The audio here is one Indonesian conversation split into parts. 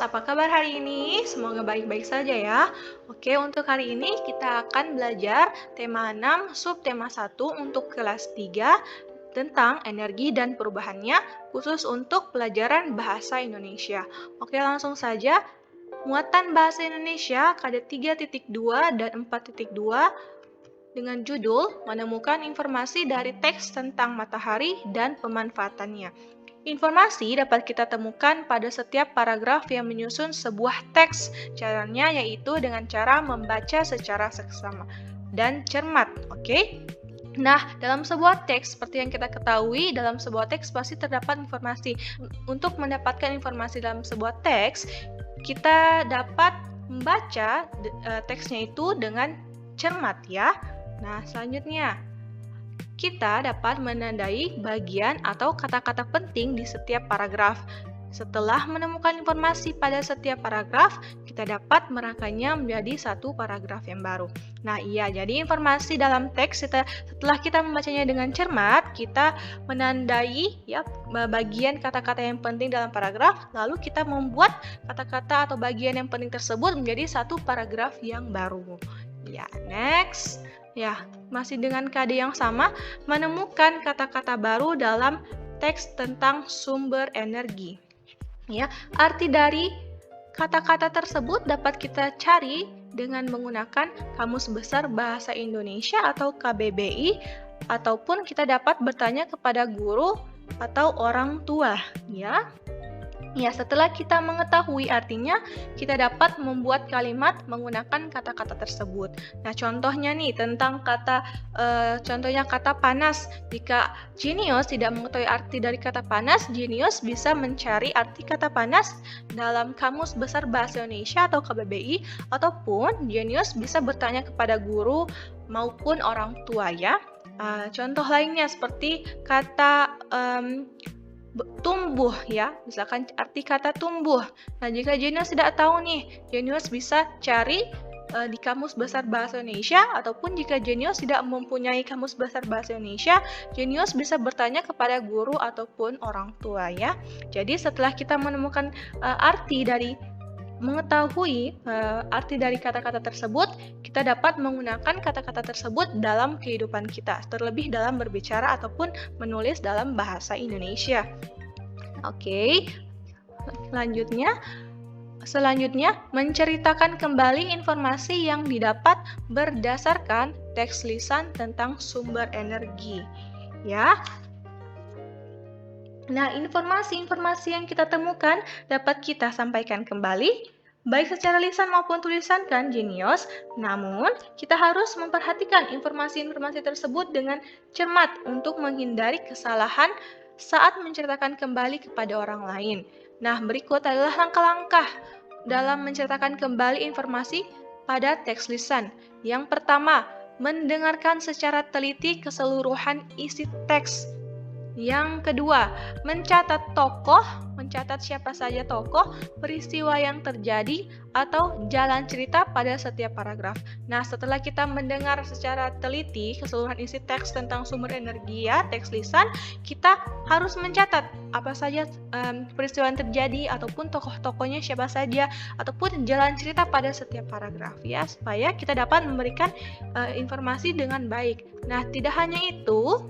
Jenius, apa kabar hari ini? Semoga baik-baik saja ya. Oke, untuk hari ini kita akan belajar tema 6, subtema 1 untuk kelas 3 tentang energi dan perubahannya, khusus untuk pelajaran bahasa Indonesia. Oke, langsung saja. Muatan bahasa Indonesia KD 3.2 dan 4.2 dengan judul menemukan informasi dari teks tentang matahari dan pemanfaatannya. Informasi dapat kita temukan pada setiap paragraf yang menyusun sebuah teks. Caranya yaitu dengan cara membaca secara seksama dan cermat, oke? Nah, dalam sebuah teks, seperti yang kita ketahui, dalam sebuah teks pasti terdapat informasi. Untuk mendapatkan informasi dalam sebuah teks, kita dapat membaca teksnya itu dengan cermat ya. Nah, selanjutnya kita dapat menandai bagian atau kata-kata penting di setiap paragraf. Setelah menemukan informasi pada setiap paragraf, kita dapat merangkainya menjadi satu paragraf yang baru. Nah, jadi informasi dalam teks setelah kita membacanya dengan cermat, kita menandai bagian kata-kata yang penting dalam paragraf, lalu kita membuat kata-kata atau bagian yang penting tersebut menjadi satu paragraf yang baru. Next. Masih dengan KD yang sama, menemukan kata-kata baru dalam teks tentang sumber energi. Arti dari kata-kata tersebut dapat kita cari dengan menggunakan Kamus Besar Bahasa Indonesia atau KBBI, ataupun kita dapat bertanya kepada guru atau orang tua, setelah kita mengetahui artinya, kita dapat membuat kalimat menggunakan kata-kata tersebut. Nah, contohnya nih tentang contohnya kata panas. Jika Jenius tidak mengetahui arti dari kata panas, Jenius bisa mencari arti kata panas dalam Kamus Besar Bahasa Indonesia atau KBBI, ataupun Jenius bisa bertanya kepada guru maupun orang tua ya. Contoh lainnya seperti kata tumbuh misalkan arti kata tumbuh. Nah, jika Jenius tidak tahu nih, Jenius bisa cari di Kamus Besar Bahasa Indonesia, ataupun jika Jenius tidak mempunyai Kamus Besar Bahasa Indonesia, Jenius bisa bertanya kepada guru ataupun orang tua ya. Jadi setelah kita menemukan mengetahui arti dari kata-kata tersebut, kita dapat menggunakan kata-kata tersebut dalam kehidupan kita, terlebih dalam berbicara ataupun menulis dalam bahasa Indonesia. Oke, selanjutnya menceritakan kembali informasi yang didapat berdasarkan teks lisan tentang sumber energi. Nah, informasi-informasi yang kita temukan dapat kita sampaikan kembali, baik secara lisan maupun tulisan kan, Jenius. Namun, kita harus memperhatikan informasi-informasi tersebut dengan cermat untuk menghindari kesalahan saat menceritakan kembali kepada orang lain. Nah, berikut adalah langkah-langkah dalam menceritakan kembali informasi pada teks lisan. Yang pertama, mendengarkan secara teliti keseluruhan isi teks. Yang kedua, mencatat siapa saja tokoh, peristiwa yang terjadi, atau jalan cerita pada setiap paragraf. Nah, setelah kita mendengar secara teliti keseluruhan isi teks tentang sumber energi teks lisan, kita harus mencatat apa saja peristiwa yang terjadi, ataupun tokoh-tokohnya siapa saja, ataupun jalan cerita pada setiap paragraf supaya kita dapat memberikan informasi dengan baik. Nah, tidak hanya itu,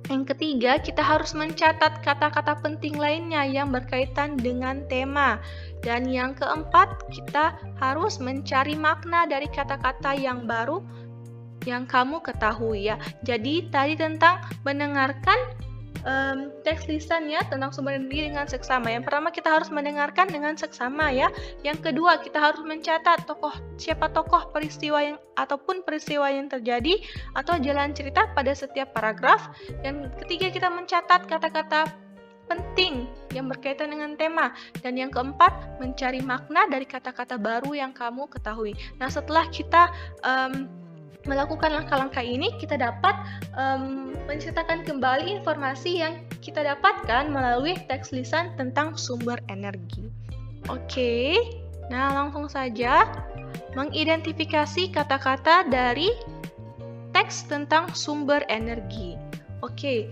yang ketiga, kita harus mencatat kata-kata penting lainnya yang berkaitan dengan tema. Dan yang keempat, kita harus mencari makna dari kata-kata yang baru yang kamu ketahui Jadi tadi tentang mendengarkan teks lisannya tentang sumber energi dengan seksama. Yang pertama, kita harus mendengarkan dengan seksama Yang kedua, kita harus mencatat siapa tokoh peristiwa ataupun peristiwa yang terjadi atau jalan cerita pada setiap paragraf. Yang ketiga, kita mencatat kata-kata penting yang berkaitan dengan tema. Dan yang keempat, mencari makna dari kata-kata baru yang kamu ketahui. Nah, setelah kita melakukan langkah-langkah ini, kita dapat menceritakan kembali informasi yang kita dapatkan melalui teks lisan tentang sumber energi. Oke, nah langsung saja mengidentifikasi kata-kata dari teks tentang sumber energi. Oke,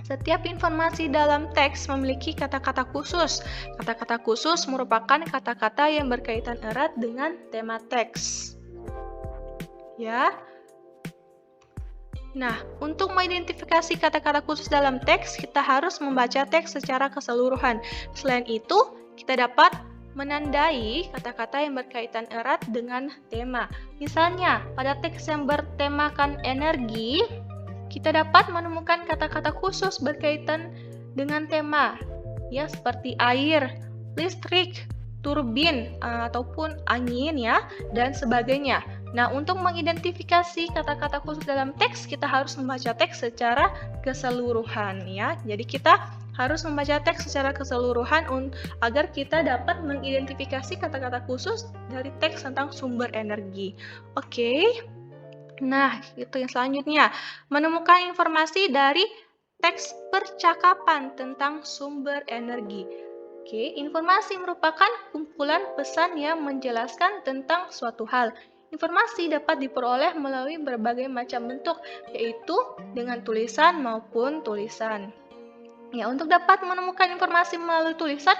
Setiap informasi dalam teks memiliki kata-kata khusus. Kata-kata khusus merupakan kata-kata yang berkaitan erat dengan tema teks. Ya. Nah, untuk mengidentifikasi kata-kata khusus dalam teks, kita harus membaca teks secara keseluruhan. Selain itu, kita dapat menandai kata-kata yang berkaitan erat dengan tema. Misalnya, pada teks yang bertemakan energi, kita dapat menemukan kata-kata khusus berkaitan dengan tema, ya, seperti air, listrik, turbin, ataupun angin, ya, dan sebagainya. Nah, untuk mengidentifikasi kata-kata khusus dalam teks, kita harus membaca teks secara keseluruhan, ya. Jadi kita harus membaca teks secara keseluruhan agar kita dapat mengidentifikasi kata-kata khusus dari teks tentang sumber energi. Oke. Nah, itu yang selanjutnya. Menemukan informasi dari teks percakapan tentang sumber energi. Oke, informasi merupakan kumpulan pesan yang menjelaskan tentang suatu hal. Informasi dapat diperoleh melalui berbagai macam bentuk, yaitu dengan tulisan maupun tulisan. Ya, untuk dapat menemukan informasi melalui tulisan,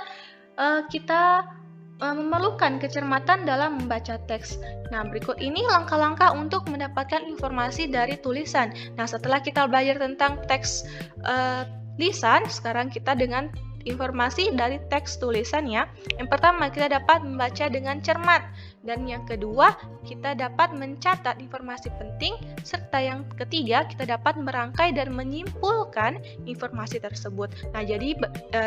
kita memerlukan kecermatan dalam membaca teks. Nah, berikut ini langkah-langkah untuk mendapatkan informasi dari tulisan. Nah, setelah kita belajar tentang teks lisan, sekarang kita dengan informasi dari teks tulisan, ya. Yang pertama, kita dapat membaca dengan cermat. Dan yang kedua, kita dapat mencatat informasi penting. Serta yang ketiga, kita dapat merangkai dan menyimpulkan informasi tersebut. Nah, jadi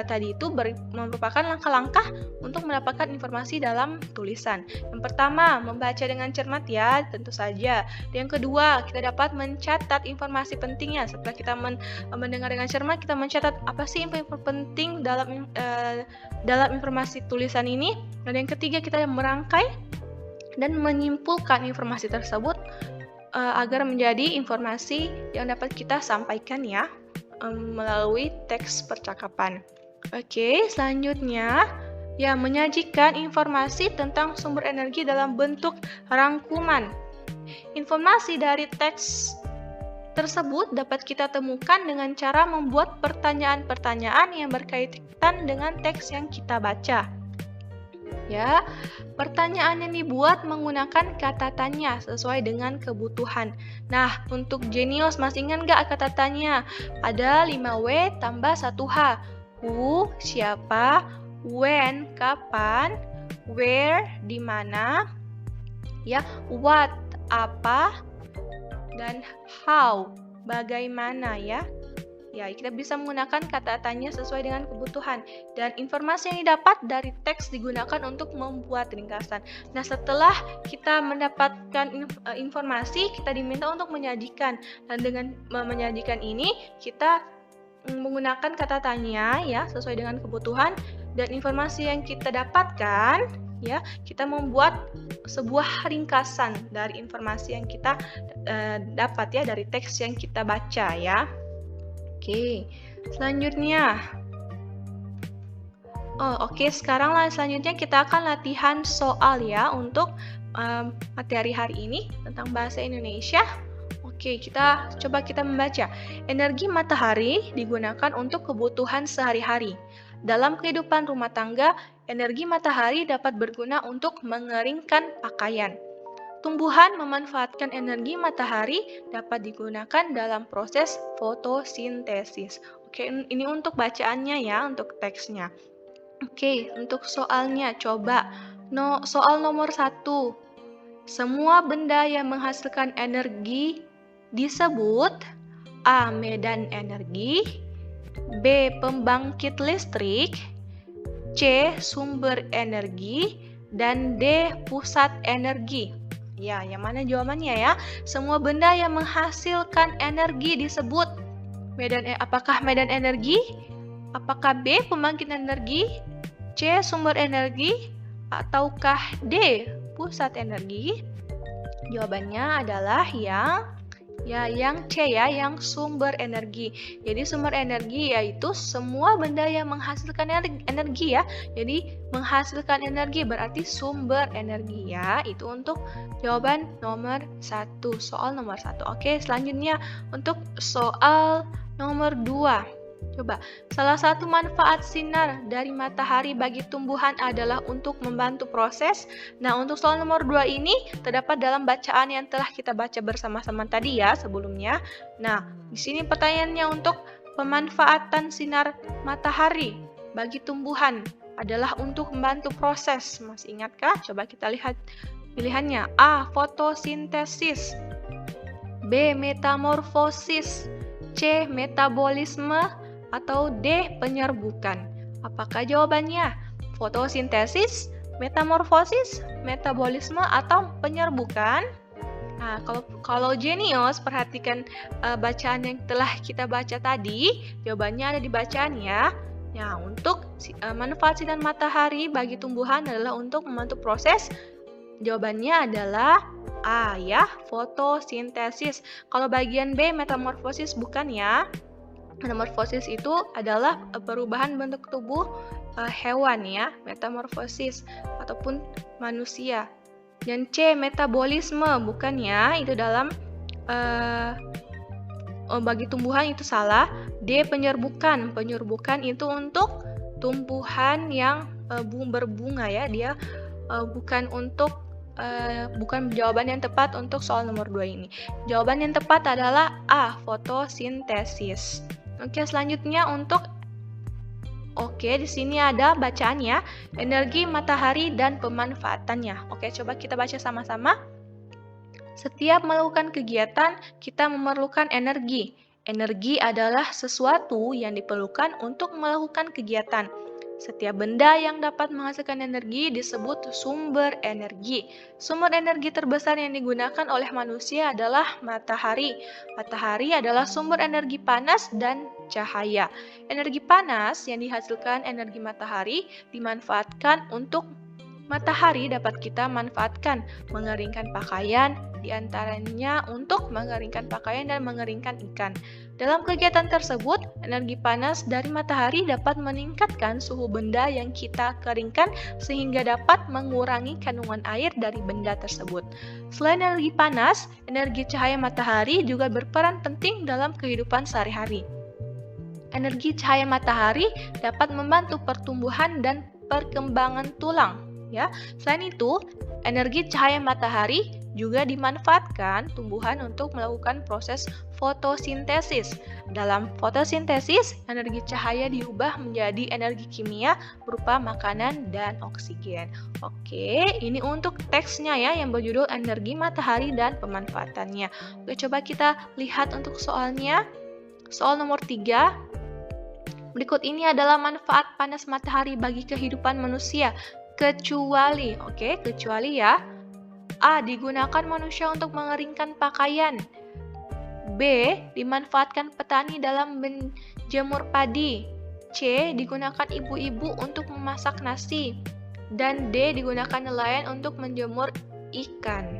tadi itu merupakan langkah-langkah untuk mendapatkan informasi dalam tulisan. Yang pertama, membaca dengan cermat, ya, tentu saja. Yang kedua, kita dapat mencatat informasi pentingnya. Setelah kita mendengar dengan cermat, kita mencatat apa sih info penting dalam informasi tulisan ini. Dan yang ketiga, kita merangkai dan menyimpulkan informasi tersebut agar menjadi informasi yang dapat kita sampaikan, ya, melalui teks percakapan. Oke, selanjutnya, ya, menyajikan informasi tentang sumber energi dalam bentuk rangkuman. Informasi dari teks tersebut dapat kita temukan dengan cara membuat pertanyaan-pertanyaan yang berkaitan dengan teks yang kita baca. Ya, pertanyaan yang dibuat menggunakan kata tanya sesuai dengan kebutuhan. Nah, untuk Jenius masih ingat nggak kata tanya? Ada 5W tambah 1H. Who, siapa, when, kapan, where, di mana, ya, what, apa, dan how, bagaimana, ya. Ya, kita bisa menggunakan kata tanya sesuai dengan kebutuhan. Dan informasi yang didapat dari teks digunakan untuk membuat ringkasan. Nah, setelah kita mendapatkan informasi, kita diminta untuk menyajikan. Dan dengan menyajikan ini, kita menggunakan kata tanya, ya, sesuai dengan kebutuhan. Dan informasi yang kita dapatkan, ya, kita membuat sebuah ringkasan dari informasi yang kita dapat, ya, dari teks yang kita baca, ya. Oke, selanjutnya. Sekarang selanjutnya kita akan latihan soal, ya, untuk materi hari ini tentang bahasa Indonesia. Oke, kita membaca. Energi matahari digunakan untuk kebutuhan sehari-hari. Dalam kehidupan rumah tangga, energi matahari dapat berguna untuk mengeringkan pakaian. Tumbuhan memanfaatkan energi matahari dapat digunakan dalam proses fotosintesis. Oke, ini untuk bacaannya, ya, untuk teksnya. Oke, untuk soalnya, coba. Soal nomor 1. Semua benda yang menghasilkan energi disebut A. Medan energi, B. Pembangkit listrik, C. Sumber energi, dan D. Pusat energi. Ya, yang mana jawabannya, ya? Semua benda yang menghasilkan energi disebut apakah medan energi? Apakah B. Pembangkit energi? C. Sumber energi? Ataukah D. Pusat energi? Jawabannya adalah yang C, ya, yang sumber energi. Jadi sumber energi yaitu semua benda yang menghasilkan energi, ya. Jadi menghasilkan energi berarti sumber energi, ya. Itu untuk jawaban nomor 1, soal nomor 1. Oke, selanjutnya untuk soal nomor 2. Coba, salah satu manfaat sinar dari matahari bagi tumbuhan adalah untuk membantu proses. Nah, untuk soal nomor 2 ini terdapat dalam bacaan yang telah kita baca bersama-sama tadi ya sebelumnya. Nah, di sini pertanyaannya untuk pemanfaatan sinar matahari bagi tumbuhan adalah untuk membantu proses. Masih ingatkah? Coba kita lihat pilihannya. A. Fotosintesis. B. Metamorfosis. C. Metabolisme. Atau D. Penyerbukan. Apakah jawabannya? Fotosintesis, metamorfosis, metabolisme, atau penyerbukan? Nah, kalau jenius, perhatikan bacaan yang telah kita baca tadi. Jawabannya ada di bacaan ya. Nah, untuk manfaat sinar matahari bagi tumbuhan adalah untuk membantu proses. Jawabannya adalah A ya, fotosintesis. Kalau bagian B, metamorfosis, bukan ya. Metamorfosis itu adalah perubahan bentuk tubuh hewan ya, metamorfosis ataupun manusia. Dan C, metabolisme, bukan ya, itu dalam bagi tumbuhan itu salah. D, penyerbukan. Penyerbukan itu untuk tumbuhan yang berbunga ya, dia bukan jawaban yang tepat untuk soal nomor 2 ini. Jawaban yang tepat adalah A, fotosintesis. Oke, selanjutnya di sini ada bacaannya, energi matahari dan pemanfaatannya. Oke, coba kita baca sama-sama. Setiap melakukan kegiatan, kita memerlukan energi. Energi adalah sesuatu yang diperlukan untuk melakukan kegiatan. Setiap benda yang dapat menghasilkan energi disebut sumber energi. Sumber energi terbesar yang digunakan oleh manusia adalah matahari. Matahari adalah sumber energi panas dan cahaya. Energi panas yang dihasilkan energi matahari dimanfaatkan untuk matahari dapat kita manfaatkan mengeringkan pakaian, diantaranya untuk mengeringkan pakaian dan mengeringkan ikan. Dalam kegiatan tersebut, energi panas dari matahari dapat meningkatkan suhu benda yang kita keringkan sehingga dapat mengurangi kandungan air dari benda tersebut. Selain energi panas, energi cahaya matahari juga berperan penting dalam kehidupan sehari-hari. Energi cahaya matahari dapat membantu pertumbuhan dan perkembangan tulang. Ya, selain itu, energi cahaya matahari juga dimanfaatkan tumbuhan untuk melakukan proses fotosintesis. Dalam fotosintesis, energi cahaya diubah menjadi energi kimia berupa makanan dan oksigen. Oke, ini untuk teksnya ya yang berjudul energi matahari dan pemanfaatannya. Oke, coba kita lihat untuk soalnya. Soal nomor 3. Berikut ini adalah manfaat panas matahari bagi kehidupan manusia. Kecuali ya. A. Digunakan manusia untuk mengeringkan pakaian. B. Dimanfaatkan petani dalam menjemur padi. C. Digunakan ibu-ibu untuk memasak nasi. Dan D. Digunakan nelayan untuk menjemur ikan.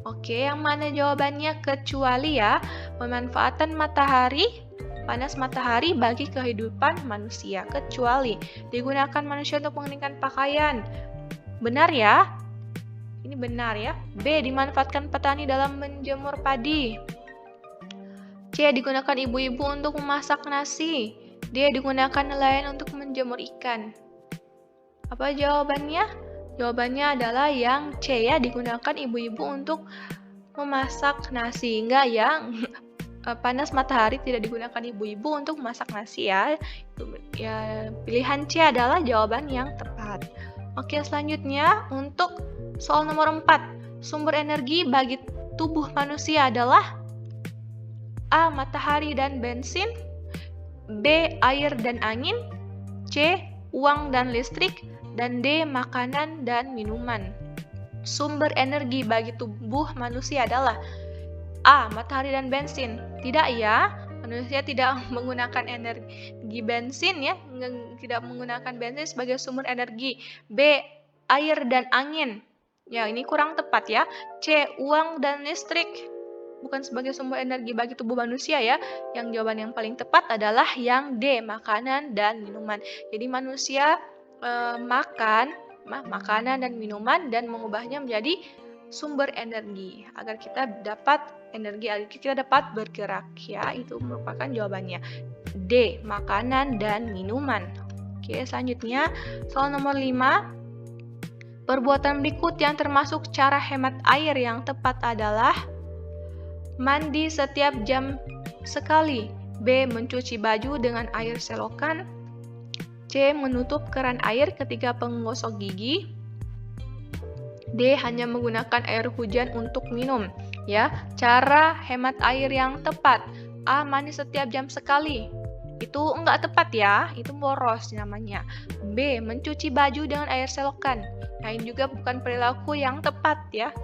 Oke, yang mana jawabannya? Kecuali ya. Pemanfaatan panas matahari bagi kehidupan manusia. Kecuali digunakan manusia untuk mengeringkan pakaian. Benar ya? Ini benar ya. B. Dimanfaatkan petani dalam menjemur padi. C. Digunakan ibu-ibu untuk memasak nasi. D. Digunakan nelayan untuk menjemur ikan. Apa jawabannya? Jawabannya adalah yang C ya. Digunakan ibu-ibu untuk memasak nasi. Enggak ya. Panas matahari tidak digunakan ibu-ibu untuk memasak nasi ya. Pilihan C adalah jawaban yang tepat. Oke, selanjutnya untuk soal nomor 4. Sumber energi bagi tubuh manusia adalah A. Matahari dan bensin. B. Air dan angin. C. Uang dan listrik. Dan D. Makanan dan minuman. Sumber energi bagi tubuh manusia adalah A. Matahari dan bensin. Tidak ya, manusia tidak menggunakan energi bensin ya, tidak menggunakan bensin sebagai sumber energi. B. Air dan angin. Ya, ini kurang tepat ya. C. Uang dan listrik. Bukan sebagai sumber energi bagi tubuh manusia ya. Yang jawaban yang paling tepat adalah yang D. Makanan dan minuman. Jadi manusia makan makanan dan minuman dan mengubahnya menjadi sumber energi agar kita dapat energi, agar kita dapat bergerak ya. Itu merupakan jawabannya. D. Makanan dan minuman. Oke, selanjutnya soal nomor 5. Perbuatan berikut yang termasuk cara hemat air yang tepat adalah mandi setiap jam sekali, B. Mencuci baju dengan air selokan, C. Menutup keran air ketika menggosok gigi, D. Hanya menggunakan air hujan untuk minum. Ya, cara hemat air yang tepat. A. Mandi setiap jam sekali. Itu enggak tepat ya, itu boros namanya. B. Mencuci baju dengan air selokan. Nah, ini juga bukan perilaku yang tepat ya.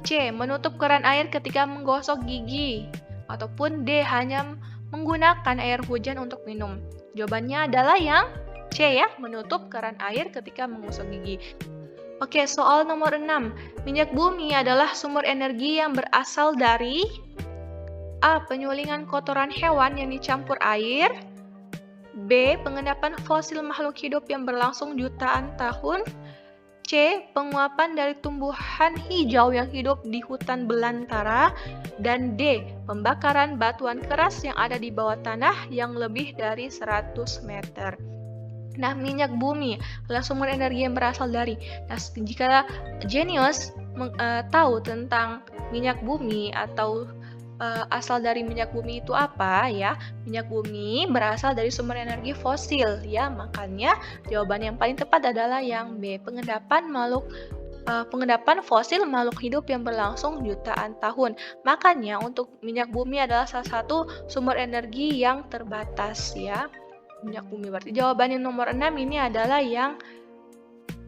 C. Menutup keran air ketika menggosok gigi. Ataupun D. Hanya menggunakan air hujan untuk minum. Jawabannya adalah yang C ya, menutup keran air ketika menggosok gigi. Oke, soal nomor 6. Minyak bumi adalah sumber energi yang berasal dari A. Penyulingan kotoran hewan yang dicampur air, B. Pengendapan fosil makhluk hidup yang berlangsung jutaan tahun, C. Penguapan dari tumbuhan hijau yang hidup di hutan belantara, dan D. Pembakaran batuan keras yang ada di bawah tanah yang lebih dari 100 meter. Nah, minyak bumi adalah sumber energi yang berasal dari. Nah, jika Jenius tahu tentang minyak bumi atau asal dari minyak bumi itu apa ya? Minyak bumi berasal dari sumber energi fosil ya, makanya jawaban yang paling tepat adalah yang B, pengendapan fosil makhluk hidup yang berlangsung jutaan tahun. Makanya untuk minyak bumi adalah salah satu sumber energi yang terbatas ya. Minyak bumi berarti jawaban yang nomor 6 ini adalah yang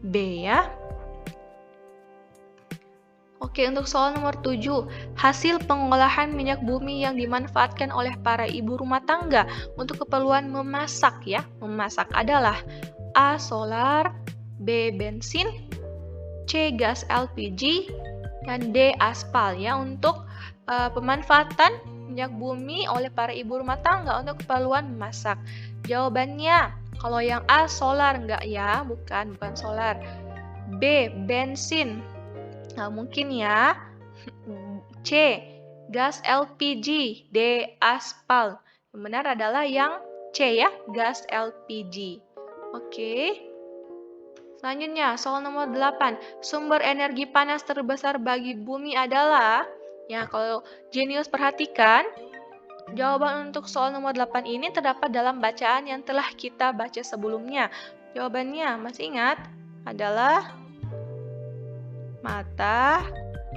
B ya. Oke, untuk soal nomor 7, hasil pengolahan minyak bumi yang dimanfaatkan oleh para ibu rumah tangga untuk keperluan memasak ya. Memasak adalah A. Solar, B. Bensin, C. Gas LPG, dan D. Aspal ya. Untuk pemanfaatan minyak bumi oleh para ibu rumah tangga untuk keperluan memasak. Jawabannya, kalau yang A. Solar enggak ya, bukan solar. B. Bensin. Nah, mungkin ya. C. Gas LPG. D. Aspal. Yang benar adalah yang C ya, gas LPG. Oke. Selanjutnya, soal nomor 8. Sumber energi panas terbesar bagi bumi adalah, ya kalau Jenius perhatikan, jawaban untuk soal nomor 8 ini terdapat dalam bacaan yang telah kita baca sebelumnya. Jawabannya, masih ingat? Adalah matahari.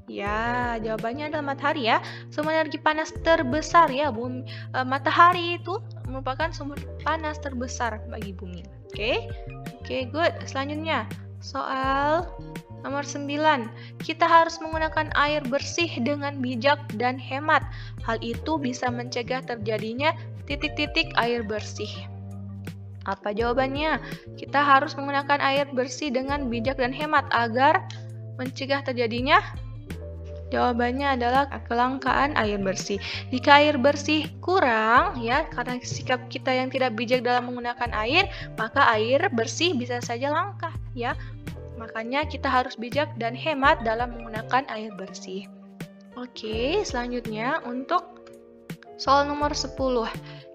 Ya, jawabannya adalah matahari ya. Sumber energi panas terbesar ya, bumi. Matahari itu merupakan sumber panas terbesar bagi bumi. Oke, good. Selanjutnya, soal nomor 9. Kita harus menggunakan air bersih dengan bijak dan hemat. Hal itu bisa mencegah terjadinya titik-titik air bersih. Apa jawabannya? Kita harus menggunakan air bersih dengan bijak dan hemat agar mencegah terjadinya. Jawabannya adalah kelangkaan air bersih. Jika air bersih kurang, ya, karena sikap kita yang tidak bijak dalam menggunakan air, maka air bersih bisa saja langka, ya. Makanya kita harus bijak dan hemat dalam menggunakan air bersih. Oke, selanjutnya untuk soal nomor 10.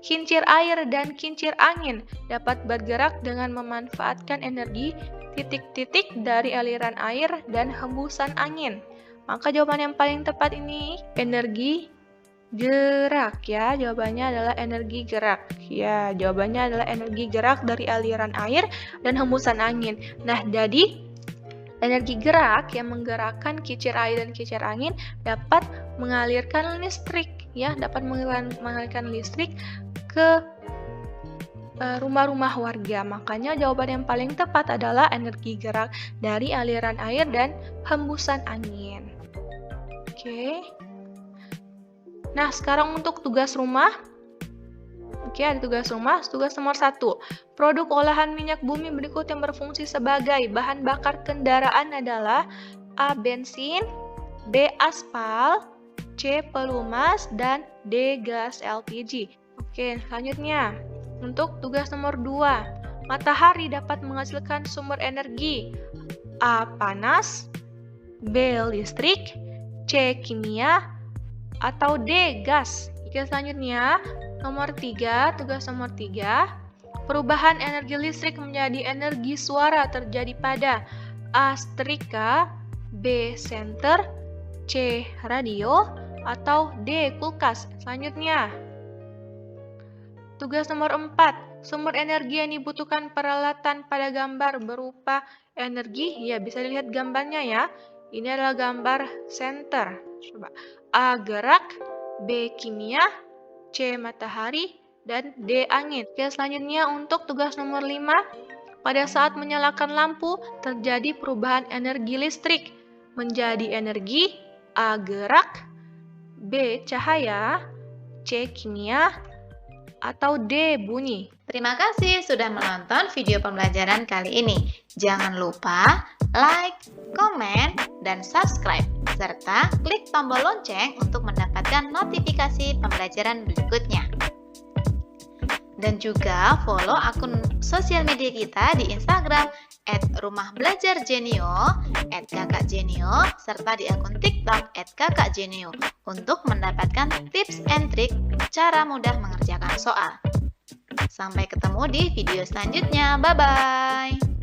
Kincir air dan kincir angin dapat bergerak dengan memanfaatkan energi titik-titik dari aliran air dan hembusan angin. Maka jawaban yang paling tepat ini energi gerak ya. Jawabannya adalah energi gerak. Ya, jawabannya adalah energi gerak dari aliran air dan hembusan angin. Nah, jadi energi gerak yang menggerakkan kincir air dan kincir angin dapat mengalirkan listrik ya, dapat mengalirkan listrik ke rumah-rumah warga. Makanya jawaban yang paling tepat adalah energi gerak dari aliran air dan hembusan angin. Oke. Nah, sekarang untuk tugas rumah. Oke, ada tugas rumah. Tugas nomor 1. Produk olahan minyak bumi berikut yang berfungsi sebagai bahan bakar kendaraan adalah A. Bensin, B. Aspal, C. Pelumas, dan D. Gas LPG. Oke, selanjutnya. Untuk tugas nomor 2. Matahari dapat menghasilkan sumber energi. A. Panas, B. Listrik, C. Kimia, atau D. Gas. Oke, selanjutnya nomor 3, tugas nomor 3. Perubahan energi listrik menjadi energi suara terjadi pada A. Setrika, B. Senter, C. Radio, atau D. Kulkas. Selanjutnya tugas nomor 4. Sumber energi yang dibutuhkan peralatan pada gambar berupa energi. Ya, bisa dilihat gambarnya ya. Ini adalah gambar senter. Coba. A. Gerak, B. Kimia, C. Matahari, dan D. Angin. Oke, selanjutnya untuk tugas nomor 5. Pada saat menyalakan lampu, terjadi perubahan energi listrik menjadi energi A. Gerak, B. Cahaya, C. Kimia, atau D. Bunyi. Terima kasih sudah menonton video pembelajaran kali ini. Jangan lupa like, komen, dan subscribe, serta klik tombol lonceng untuk mendapatkan notifikasi pembelajaran berikutnya. Dan juga follow akun sosial media kita di Instagram @rumahbelajarjenio, @kakakjenio, serta di akun TikTok @kakakjenio untuk mendapatkan tips and trik cara mudah mengerjakan soal. Sampai ketemu di video selanjutnya. Bye-bye.